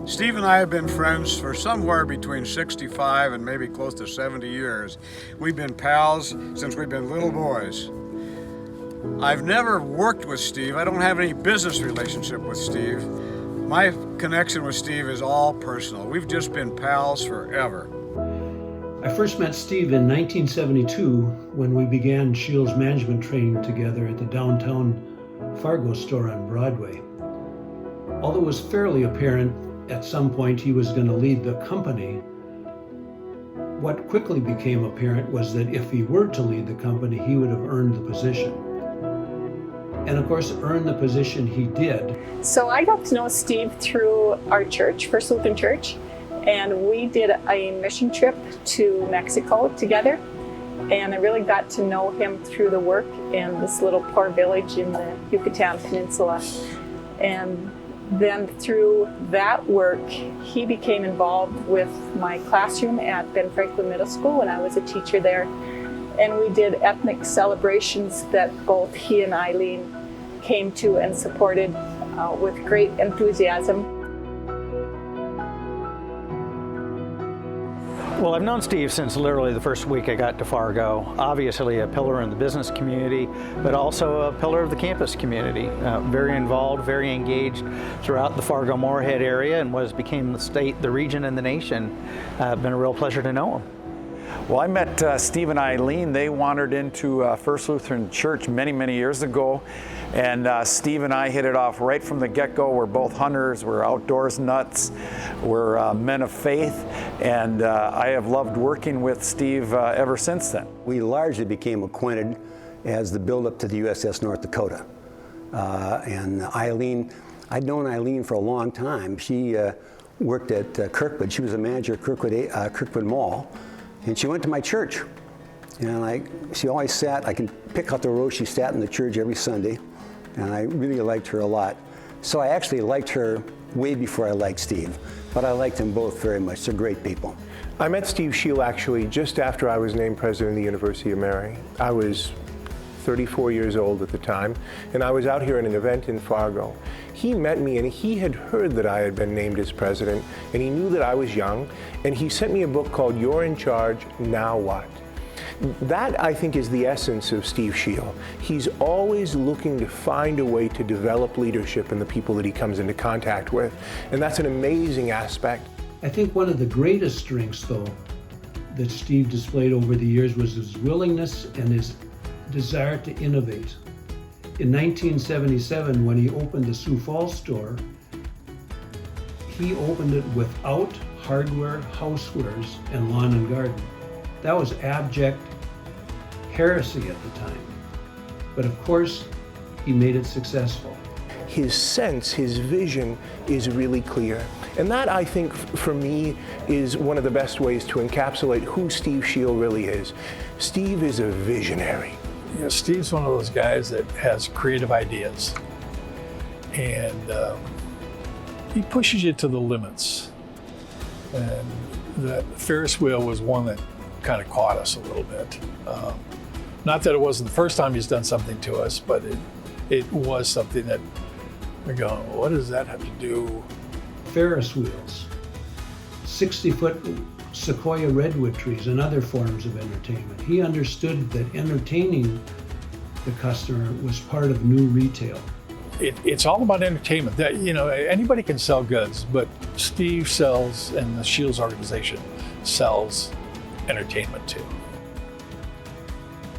Steve and I have been friends for somewhere between 65 and maybe close to 70 years. We've been pals since we've been little boys. I've never worked with Steve. I don't have any business relationship with Steve. My connection with Steve is all personal. We've just been pals forever. I first met Steve in 1972 when we began SCHEELS management training together at the downtown Fargo store on Broadway. Although it was fairly apparent at some point he was going to lead the company, what quickly became apparent was that if he were to lead the company, he would have earned the position. And of course, earn the position he did. So I got to know Steve through our church, First Lutheran Church, and we did a mission trip to Mexico together. And I really got to know him through the work in this little poor village in the Yucatan Peninsula. And then through that work, he became involved with my classroom at Ben Franklin Middle School when I was a teacher there. And we did ethnic celebrations that both he and Eileen came to and supported with great enthusiasm. Well, I've known Steve since literally the first week I got to Fargo. Obviously a pillar in the business community, but also a pillar of the campus community. Very involved, very engaged throughout the Fargo-Moorhead area, and became the state, the region, and the nation. Been a real pleasure to know him. Well, I met Steve and Eileen. They wandered into First Lutheran Church many, many years ago. And Steve and I hit it off right from the get-go. We're both hunters, we're outdoors nuts, we're men of faith, and I have loved working with Steve ever since then. We largely became acquainted as the build-up to the USS North Dakota. And Eileen, I'd known Eileen for a long time. She worked at Kirkwood. She was a manager at Kirkwood Mall. And she went to my church, and she always sat, I can pick out the row she sat in the church every Sunday, and I really liked her a lot. So I actually liked her way before I liked Steve, but I liked them both very much. They're great people. I met Steve Scheel actually just after I was named president of the University of Mary. I was 34 years old at the time, and I was out here at an event in Fargo. He met me, and he had heard that I had been named as president, and he knew that I was young, and he sent me a book called You're in Charge, Now What? That, I think, is the essence of Steve Scheel. He's always looking to find a way to develop leadership in the people that he comes into contact with, and that's an amazing aspect. I think one of the greatest strengths, though, that Steve displayed over the years was his willingness and his desire to innovate. In 1977, when he opened the Sioux Falls store, he opened it without hardware, housewares, and lawn and garden. That was abject heresy at the time. But of course, he made it successful. His sense, his vision is really clear. And that, I think, for me, is one of the best ways to encapsulate who Steve Scheel really is. Steve is a visionary. You know, Steve's one of those guys that has creative ideas, and he pushes you to the limits. And that Ferris wheel was one that kind of caught us a little bit. Not that it wasn't the first time he's done something to us, but it was something that we're going, what does that have to do? Ferris wheels, 60-foot sequoia redwood trees, and other forms of entertainment. He understood that entertaining the customer was part of new retail. It's all about entertainment. That, you know, anybody can sell goods, but Steve sells, and the SCHEELS organization sells entertainment too.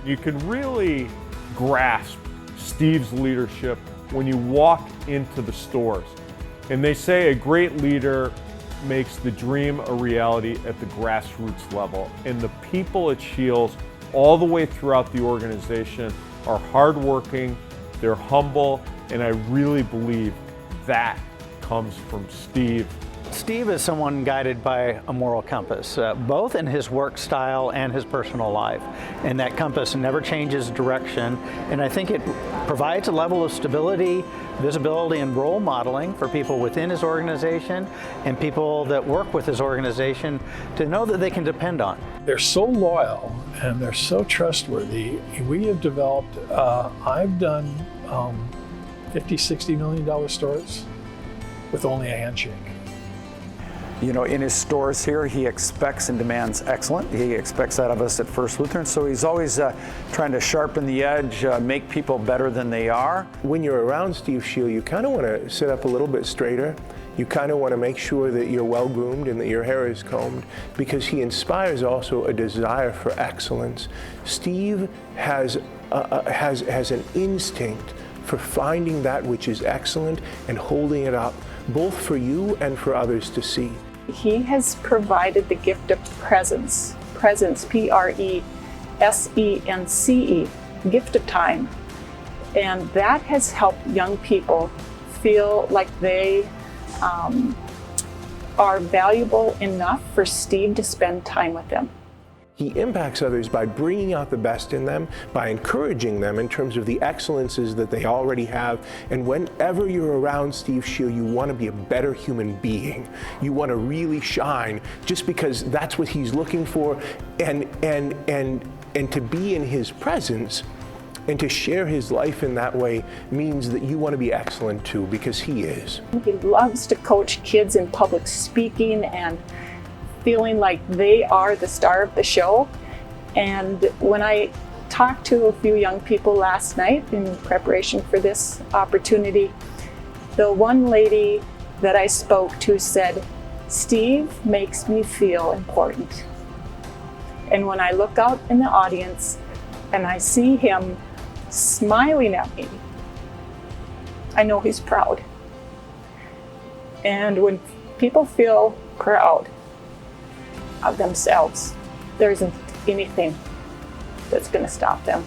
You can really grasp Steve's leadership when you walk into the stores. And they say a great leader makes the dream a reality at the grassroots level. And the people at SCHEELS, all the way throughout the organization, are hardworking, they're humble, and I really believe that comes from Steve. Steve is someone guided by a moral compass, both in his work style and his personal life. And that compass never changes direction. And I think it provides a level of stability, visibility, and role modeling for people within his organization and people that work with his organization to know that they can depend on. They're so loyal and they're so trustworthy. We have developed, I've done $50, $60 million stores with only a handshake. You know, in his stores here, he expects and demands excellence. He expects that of us at First Lutheran, so he's always trying to sharpen the edge, make people better than they are. When you're around Steve Scheel, you kind of want to sit up a little bit straighter. You kind of want to make sure that you're well groomed and that your hair is combed, because he inspires also a desire for excellence. Steve has an instinct for finding that which is excellent and holding it up, both for you and for others to see. He has provided the gift of presence, P-R-E-S-E-N-C-E, gift of time. And that has helped young people feel like they are valuable enough for Steve to spend time with them. He impacts others by bringing out the best in them, by encouraging them in terms of the excellences that they already have. And whenever you're around Steve Scheel, you want to be a better human being. You want to really shine, just because that's what he's looking for. And to be in his presence and to share his life in that way means that you want to be excellent too, because he is. He loves to coach kids in public speaking and feeling like they are the star of the show. And when I talked to a few young people last night in preparation for this opportunity, the one lady that I spoke to said, "Steve makes me feel important." And when I look out in the audience and I see him smiling at me, I know he's proud. And when people feel proud of themselves, there isn't anything that's going to stop them.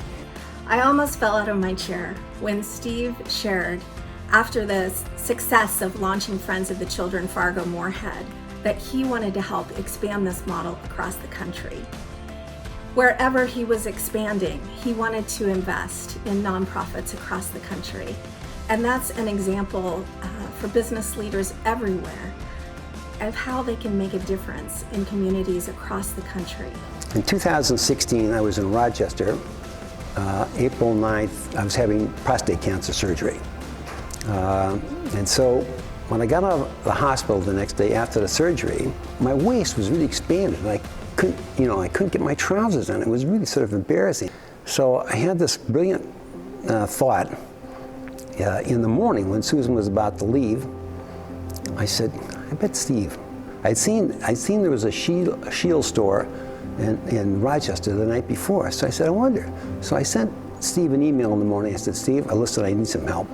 I almost fell out of my chair when Steve shared, after the success of launching Friends of the Children Fargo Moorhead, that he wanted to help expand this model across the country. Wherever he was expanding, he wanted to invest in nonprofits across the country. And that's an example for business leaders everywhere of how they can make a difference in communities across the country. In 2016, I was in Rochester. April 9th, I was having prostate cancer surgery. And so when I got out of the hospital the next day after the surgery, my waist was really expanded. I couldn't get my trousers on. It was really sort of embarrassing. So I had this brilliant thought in the morning when Susan was about to leave. I said, I bet Steve. I'd seen there was a Scheel store in Rochester the night before. So I said, I wonder. So I sent Steve an email in the morning. I said, Steve, listen, I need some help.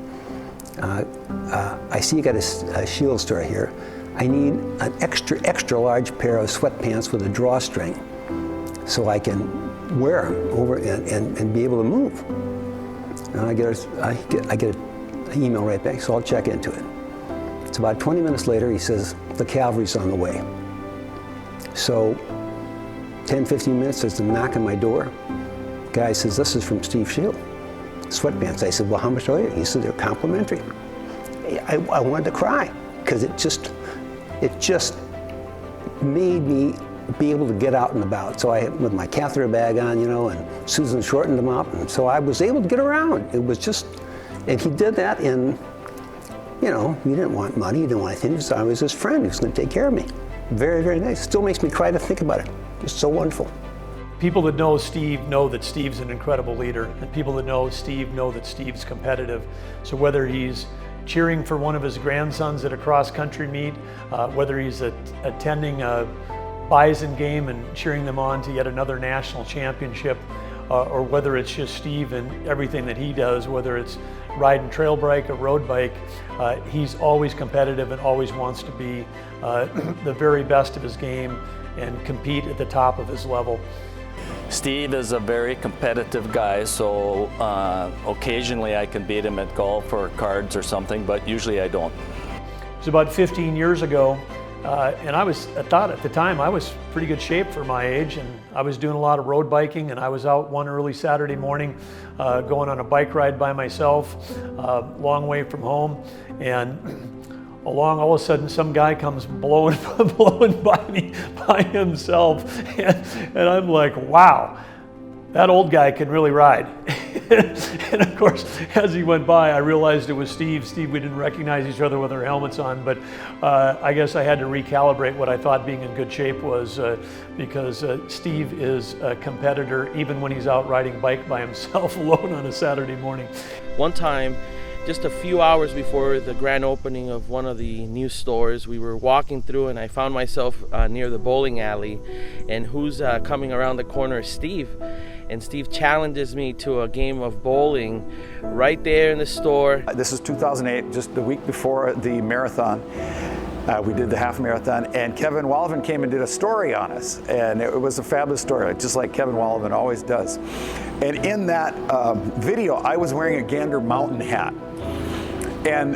I see you got a Scheel store here. I need an extra large pair of sweatpants with a drawstring so I can wear them over and be able to move. And I get an email right back, so I'll check into it. It's about 20 minutes later, he says, the cavalry's on the way. So 10, 15 minutes, there's a knock on my door. Guy says, this is from Steve Scheel. Sweatpants. I said, well, how much are they? He said, they're complimentary. I wanted to cry, because it just made me be able to get out and about. So I, with my catheter bag on, and Susan shortened them up, and so I was able to get around. It was just, and he did that in, he didn't want money, he didn't want anything, so I was his friend, he was going to take care of me. Very, very nice. Still makes me cry to think about it. Just so wonderful. People that know Steve know that Steve's an incredible leader, and people that know Steve know that Steve's competitive. So whether he's cheering for one of his grandsons at a cross-country meet, whether he's attending a Bison game and cheering them on to yet another national championship, or whether it's just Steve and everything that he does, whether it's riding trail bike or road bike, he's always competitive and always wants to be the very best of his game and compete at the top of his level. Steve is a very competitive guy, so occasionally I can beat him at golf or cards or something, but usually I don't. It was about 15 years ago, and I thought at the time I was pretty good shape for my age, and I was doing a lot of road biking, and I was out one early Saturday morning going on a bike ride by myself, long way from home, and along all of a sudden some guy comes blowing by me by himself, and I'm like, wow, that old guy can really ride. And of course, as he went by, I realized it was Steve. Steve, we didn't recognize each other with our helmets on, but I guess I had to recalibrate what I thought being in good shape was, because Steve is a competitor even when he's out riding bike by himself alone on a Saturday morning. One time, just a few hours before the grand opening of one of the new stores, we were walking through and I found myself near the bowling alley, and who's coming around the corner is Steve. And Steve challenges me to a game of bowling right there in the store. This is 2008, just the week before the marathon. We did the half marathon, and Kevin Walvin came and did a story on us, and it was a fabulous story, just like Kevin Walvin always does. And in that video, I was wearing a Gander Mountain hat. And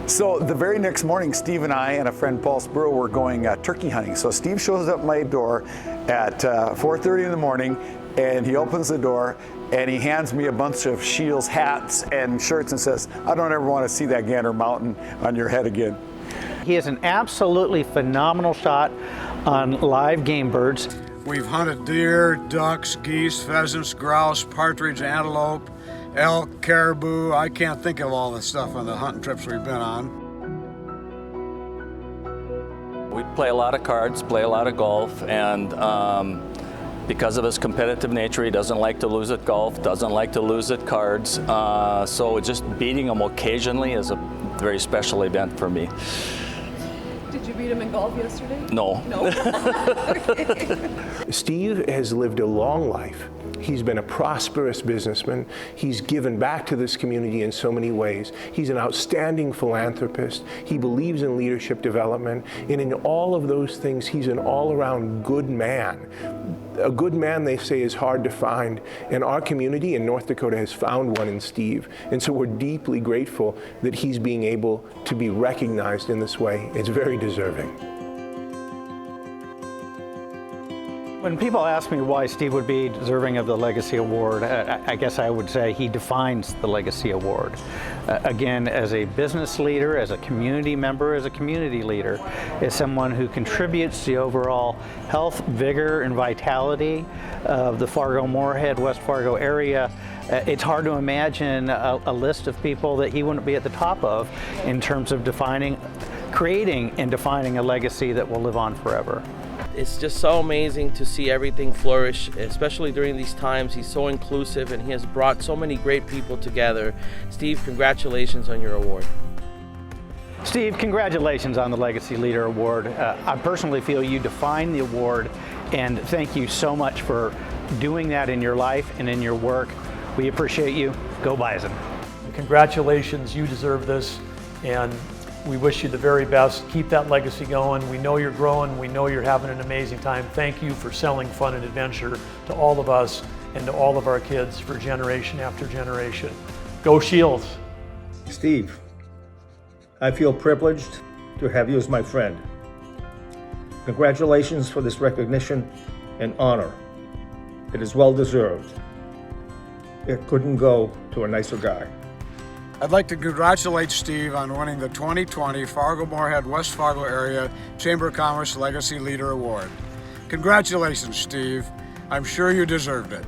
so the very next morning, Steve and I and a friend, Paul Spurl, were going turkey hunting. So Steve shows up at my door at 4:30 in the morning, and he opens the door and he hands me a bunch of Scheels hats and shirts and says, "I don't ever want to see that Gander Mountain on your head again." He is an absolutely phenomenal shot on live game birds. We've hunted deer, ducks, geese, pheasants, grouse, partridge, antelope, elk, caribou. I can't think of all the stuff on the hunting trips we've been on. We play a lot of cards, play a lot of golf, and because of his competitive nature, he doesn't like to lose at golf, doesn't like to lose at cards. So just beating him occasionally is a very special event for me. Did you beat him in golf yesterday? No. No. Okay. Steve has lived a long life. He's been a prosperous businessman. He's given back to this community in so many ways. He's an outstanding philanthropist. He believes in leadership development. And in all of those things, he's an all-around good man. A good man, they say, is hard to find. And our community in North Dakota has found one in Steve. And so we're deeply grateful that he's being able to be recognized in this way. It's very deserving. When people ask me why Steve would be deserving of the Legacy Award, I guess I would say he defines the Legacy Award. Again, as a business leader, as a community member, as a community leader, as someone who contributes to the overall health, vigor, and vitality of the Fargo-Moorhead, West Fargo area. It's hard to imagine a list of people that he wouldn't be at the top of in terms of creating and defining a legacy that will live on forever. It's just so amazing to see everything flourish, especially during these times. He's so inclusive and he has brought so many great people together. Steve, congratulations on your award. Steve, congratulations on the Legacy Leader Award. I personally feel you define the award, and thank you so much for doing that in your life and in your work. We appreciate you. Go Bison. Congratulations, you deserve this, and we wish you the very best. Keep that legacy going. We know you're growing. We know you're having an amazing time. Thank you for selling fun and adventure to all of us and to all of our kids for generation after generation. Go Scheels. Steve, I feel privileged to have you as my friend. Congratulations for this recognition and honor. It is well deserved. It couldn't go to a nicer guy. I'd like to congratulate Steve on winning the 2020 Fargo-Moorhead, West Fargo Area Chamber of Commerce Legacy Leader Award. Congratulations, Steve. I'm sure you deserved it.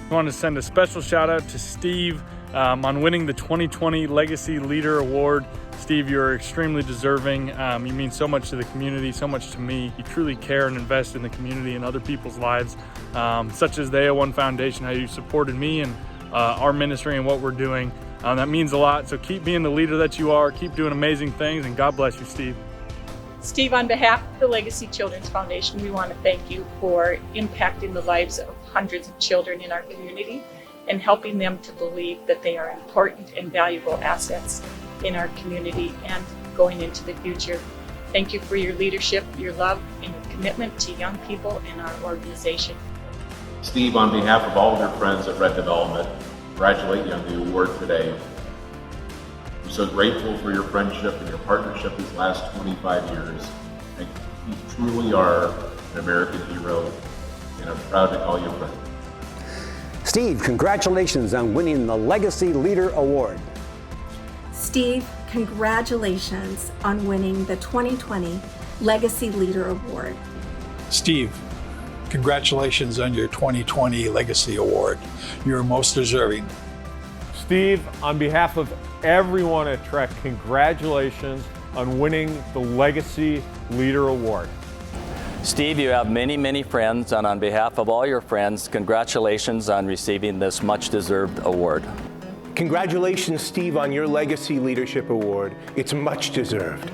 I want to send a special shout out to Steve on winning the 2020 Legacy Leader Award. Steve, you're extremely deserving. You mean so much to the community, so much to me. You truly care and invest in the community and other people's lives, such as the A01 Foundation, how you supported me and our ministry and what we're doing. That means a lot, so keep being the leader that you are, keep doing amazing things, and God bless you, Steve. Steve, on behalf of the Legacy Children's Foundation, we want to thank you for impacting the lives of hundreds of children in our community and helping them to believe that they are important and valuable assets in our community and going into the future. Thank you for your leadership, your love, and your commitment to young people in our organization. Steve, on behalf of all of your friends at Red Development, congratulate you on the award today. I'm so grateful for your friendship and your partnership these last 25 years. And you truly are an American hero, and I'm proud to call you a friend. Steve, congratulations on winning the Legacy Leader Award. Steve, congratulations on winning the 2020 Legacy Leader Award. Steve, Congratulations on your 2020 Legacy Award. You're most deserving. Steve, on behalf of everyone at Trek, congratulations on winning the Legacy Leader Award. Steve, you have many, many friends, and on behalf of all your friends, congratulations on receiving this much-deserved award. Congratulations, Steve, on your Legacy Leadership Award. It's much deserved.